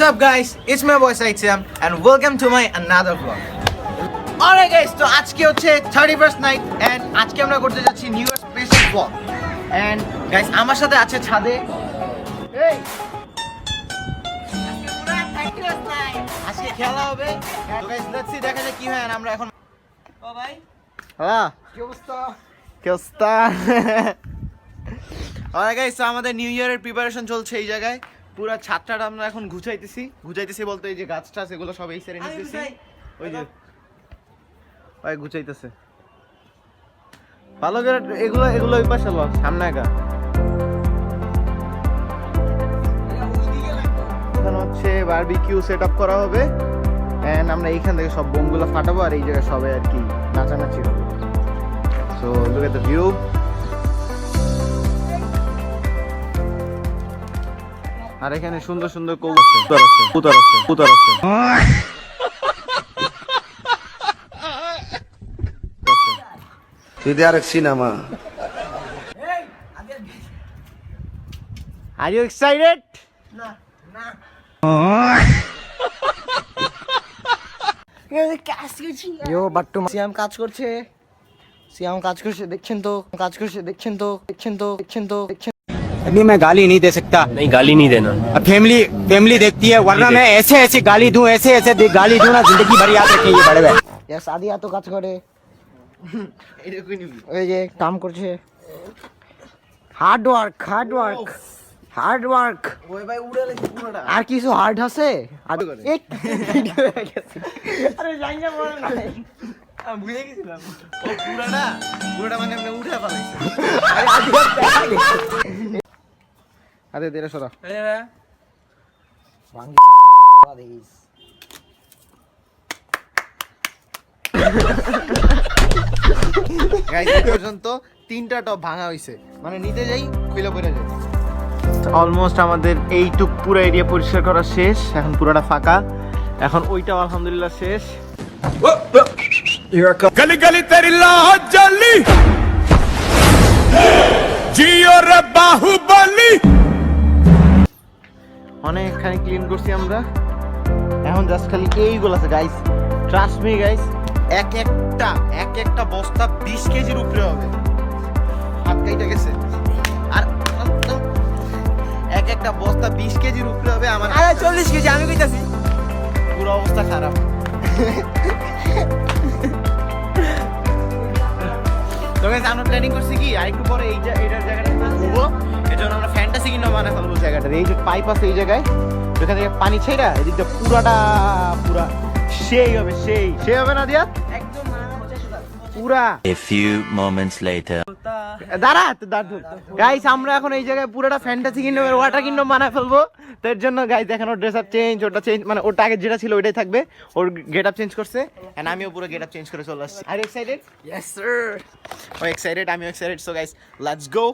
up guys, it's my boy Said Siam and welcome to my another vlog. Alright guys, so আজকে হচ্ছে 31st night and আজকে আমরা করতে যাচ্ছি new year special vlog. And guys আমার সাথে আছে ছাদে এই আজকে খেলা হবে. So guys let's see দেখা যাক কি হয়. আমরা এখন ও ভাই হ্যাঁ কি অবস্থা Alright guys, so আমাদের নিউ ইয়ারের প্রিপারেশন চলছে এই জায়গায়. পুরো ছাদটা আমরা এখন গুছাইতেছি বলতে এই যে গাছটা সেগুলো সব এই সাইডে নিতেছি. ওই যে ওই গুছাইতেছে ভালো করে এগুলো ওই পাশে লও সামনে আগা. এখন হচ্ছে বারবিকিউ সেটআপ করা হবে এন্ড আমরা এইখান থেকে সব বোমগুলো ফাটাবো আর এই জায়গায় সবাই আর কি নাচানাচি হবে. So look at the view. আর এখানে সুন্দর সুন্দর কবুতর আছে. Sidarak cinema. Are you excited? No. Yo, বাট্টু সিয়াম কাজ করছে. দেখছেন তো. अभी मैं गाली नहीं दे सकता. नहीं गाली नहीं देना. अब फैमिली देखती है वरना मैं ऐसे गाली दूं ऐसे गाली दूं ना जिंदगी भर याद रखें ये बड़े भाई. Yes, আদিয়া তো কাজ করে. এই যে কাম করছে. Hard work. ওই ভাই উড়ালে পুরোটা. আর কিছু হার্ড আছে? এক ভিডিও হয়ে গেছে. আরে জাঙ্গা বল না. আমি ভুলে গেছিলাম. ও পুরোটা মানে আমরা উঠে পালাইছি. আরে আদিয়া আরে দেরে সরা. ভাঙ্গি কথা দেইস. গাইস এই পর্যন্ত 3টা টপ ভাঙা হইছে. মানে নিতে যাই খুলে পড়ে যায়. অলমোস্ট আমাদের এইটুক পুরো এরিয়া পরিষ্কার করা শেষ. এখন পুরোটা ফাঁকা. এখন ওইটাও আলহামদুলিল্লাহ শেষ. गली गली तेरी लाहौर जली जियो रे बाहुबली. অনেকখানি ক্লিন করছি আমরা. এখন জাস্ট খালি এইগুলো আছে গাইস. ট্রাস্ট মি গাইস, এক একটা বস্তা 20 কেজির উপরে হবে. হাত কাইটা গেছে. আর এক একটা বস্তা 20 কেজির উপরে হবে. আমার আরে 40 কেজি আমি কইতাছি. পুরো অবস্থা খারাপ. তো গাইস আমরা প্ল্যানিং করছি কি আরেকটু পরে এইটার জায়গাটা ঘুরবো. এজন্য আমরা ফ্যান্টাসি কিনা বানাই ফেলবো জায়গাটা. এই যে পাইপ আছে এই জায়গায়, ওখান থেকে পানি ছেড়া এদিকটা পুরা সেই হবে না দিয়া একদম পুরা. A few moments later. দাঁড়া গাইস, আমরা এখন এই জায়গায় পুরোটা ফ্যান্টাসি কিংডম এর ওয়াটার কিংডম বানায় ফেলবো. তার জন্য গাইস দেখেন ওর ড্রেস আপ চেঞ্জ, ওটা চেঞ্জ মানে ওটা আগে যেটা ছিল ওইটাই থাকবে. ওর গেট আপ চেঞ্জ করছে এন্ড আমিও পুরো গেট আপ চেঞ্জ করে চলে আসছি. আর এক্সাইটেড? Yes sir. ও এক্সাইটেড, আমিও excited. So guys let's go.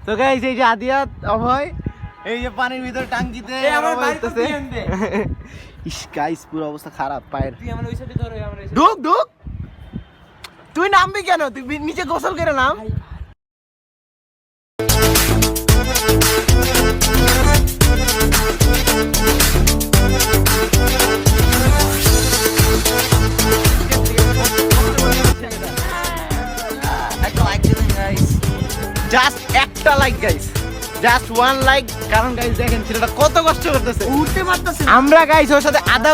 তো গাইস এই যে আদিয়াত অভয় এই যে পানির ভিতর টাঙ্কিতে আমার বাড়িতে ইস গাইস পুরো অবস্থা খারাপ পায়ের. তুই আমার ওই সাইডে ধরে আমরা ঢুক তুই নামবি কেন? তুই নিচে গোসল করে নাম. জাস্ট একটা like guys, just one like. কারণ গাইস দেখেন ছেলেটা কত কষ্ট করতেছে, উঠতে পারতেছে. আমরা গাইস ওর সাথে আধা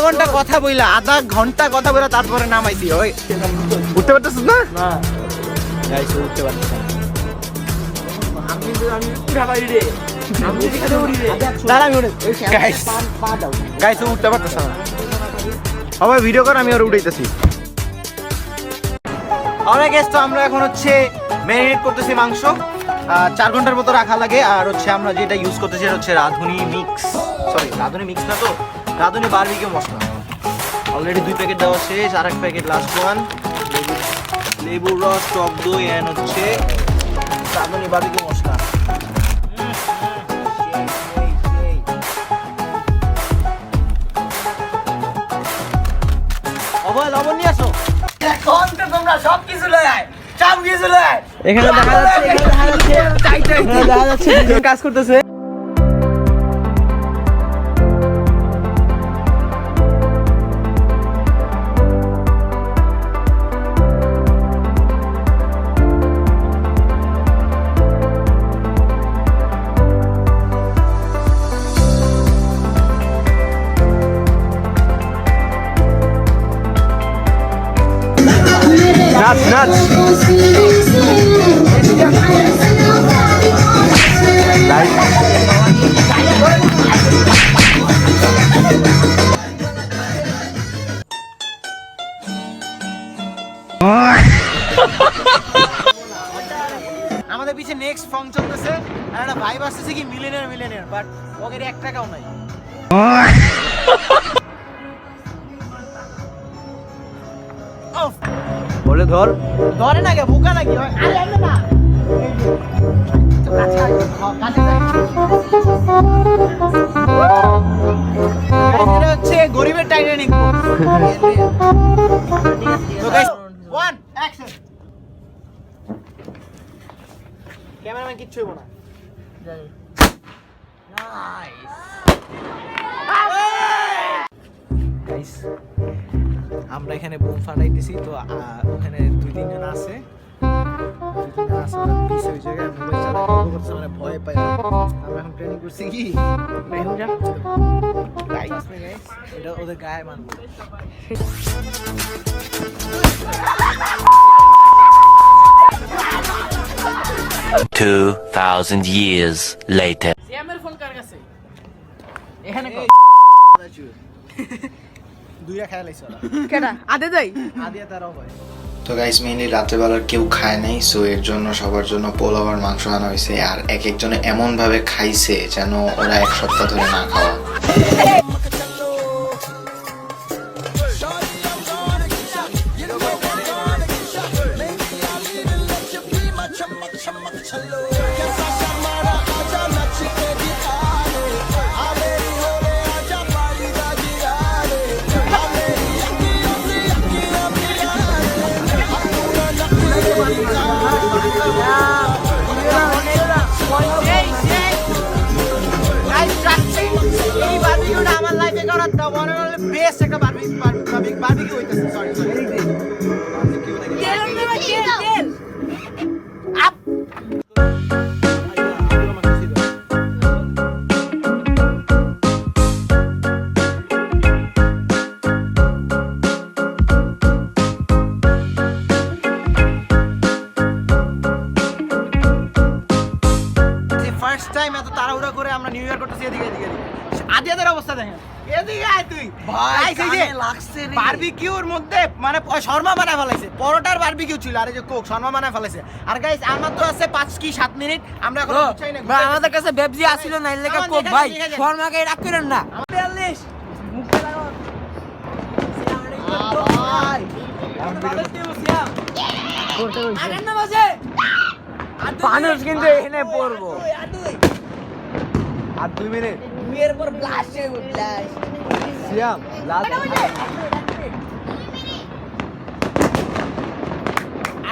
ঘন্টা কথা বইলা তারপরে নামাইছি. ওই উঠতে পারতেছিস না? গাইস উঠতে পারতেছে না। দাঁড়া, আমি উঠে- গাইস গাইস ও উঠতে পারতেছে না। সবাই ভিডিও কর, আমি ওর উঠাইতেছি। অলরাইট গাইস, তো আমরা এখন হচ্ছে ম্যারিনেট করতেছি মাংস। 4 ঘন্টার মতো রাখা লাগে। আর হচ্ছে আমরা যেটা ইউজ করতেছি এটা হচ্ছে রাঁধুনি মিক্স, রাঁধুনি মিক্স না তো, রাঁধুনি বারবিকিউ মশলা। অলরেডি 2 প্যাকেট দেওয়া শেষ, আর 1 প্যাকেট লাস্ট ওয়ান। লেবুর রস, টক দই এন্ড হচ্ছে রাঁধুনি বারবিকিউ মশলা। অবয় লবণ নিয়ে আসো। এখন তো তোমরা সব কিছু লয় আয়, সব কিছু লয় আয়। এখানে দেখা যাচ্ছে দুজন কাজ করতেছে। নাচ আমাদের পিছে নেক্সট ফর্ম চলতেছে। আর একটা ভাইব আসতেছে কি মিলিয়নিয়ার, বাট ওদের 1 টাকাও নাই। বলে ধর। ধরে না কে বোকা নাকি? আরে আমরা না আচ্ছা কাছে যাই। এটা হচ্ছে গরিবের টাইটানিক। তো গাইস 1 অ্যাকশন। ক্যামেরাম্যান কিচ্ছু হইব না। গাইস আমরা এখানে বোম ফাটাইতেছি, তো ওখানে 2-3 জন আছে, পিস ওই জায়গায় মোবাইল চালাতে করছে, মানে ভয় পায়। আমরা এখন ট্রেনিং করছি কি গাইস, এটা ওদের গায়ে মানবো। 2,000 years later. সিয়ামের ফোন কার কাছে? এখানে দুইটা খেয়া লাইছে ওরা। কেডা? আদে যাই। আদিয়া তারাও হয়। তো গাইস মেইনলি রাত্রেবেলার কেউ খায় নাই, সো এর জন্য সবার জন্য পোলাও আর মাংস আনা হয়েছে। আর এক একজনে এমন ভাবে খাইছে যেন ওরা 1 সপ্তাহ ধরে না খাওয়া। এই বারবিকিউটা আমার লাইফে করা the one and only best একটা বারবিকিউ হইতাছে। সরি আপ ফার্স্ট টাইম এত তাড়াহুড়া করে আমরা নিউ ইয়ার করতেছি। এদিকে আদিয়াদের অবস্থা দেখেন, এদিকে আয় তুই ভাই। লাগছে বারবিকিউর মধ্যে মানে শর্মা বানায় ফেলাইছে, পরোটার বারবিকিউ ছিল, আর এই যে কোক শর্মা বানায় ফেলাইছে। আর গাইস আর মাত্র আছে 5 কি 7 মিনিট, আমরা এখন চাই না ভাই আমাদের কাছে বেবজি আসিল না, এর লেখা কোক ভাই। শর্মাকে রাখ করেন না। 42 মুখে লাগাও। ভাই আগান না বাজে। মানুষ কিন্তু এখানে পড়বো। আর 2 মিনিট এর পর ব্লাস্ট হয়ে ব্লাস্ট। সিয়াম লাস্ট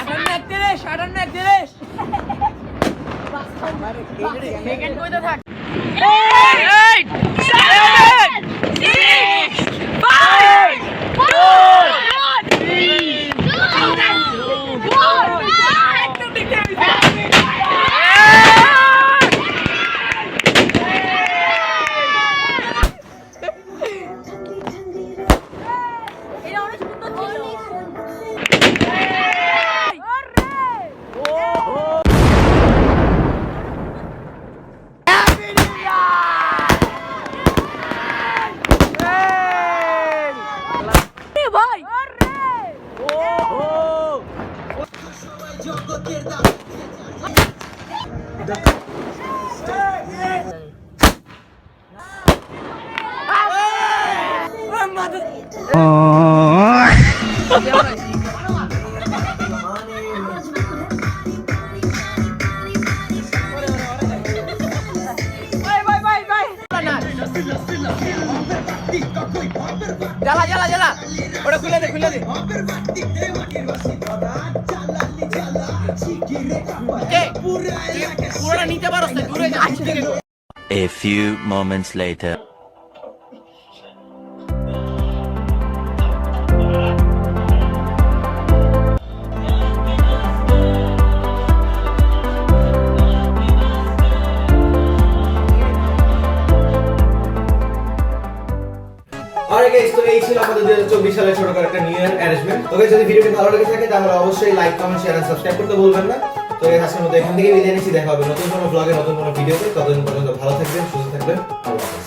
আগান না 31 আগান না 31 সেকেন্ড কইতে থাক। 8 7 6 5 4 3 2 জ্বালা জ্বালা জ্বালা ওটা খুলে দে খুলে দে পুরোটা নিতে পারো না দূরে যা A few moments later. Alright guys, তো এই ছিল আমাদের 2024 সালের ছোটখাটো একটা নিউ ইয়ার অ্যারেঞ্জমেন্ট। তো guys, যদি ভিডিওটি ভালো লেগে থাকে তাহলে অবশ্যই like, comment, share and subscribe করতে ভুলবেন না। তো guys, আজকের মতো এখান থেকে বিদায় নিচ্ছি। দেখা হবে নতুন কোনো ব্লগে, নতুন কোনো ভিডিওতে। ততদিন পর্যন্ত ভালো থাকবেন, সুস্থ থাকবেন। আল্লাহ হাফেজ।